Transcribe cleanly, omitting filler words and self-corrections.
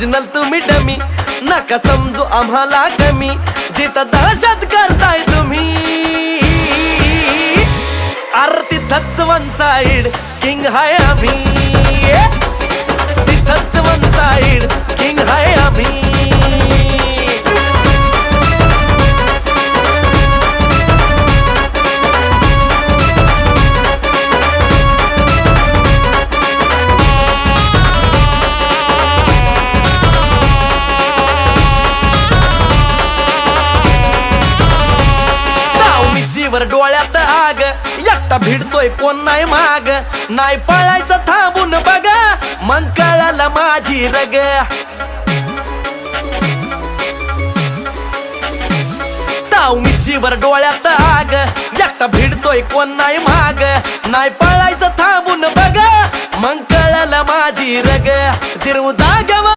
Original तुम्ही dummy, नका समजू आम्हाला कमी, जिथं दहशत करताय तुम्ही अरे तिथंच वन साइड किंग हाय आम्ही, तिथंच वन साइड किंग हाय आम्ही. वर डोळ्यात आग, एकटा भिडतोय कोण नाही माग, नाही पळायचं थांबून बघा, मग कळालं माझी रग. ताव मिशीवर डोळ्यात आग, एकटा भिडतोय कोण नाही माग, नाही पळायचं थांबून बघा, मग कळालं माझी रग. जिरवू जागेवर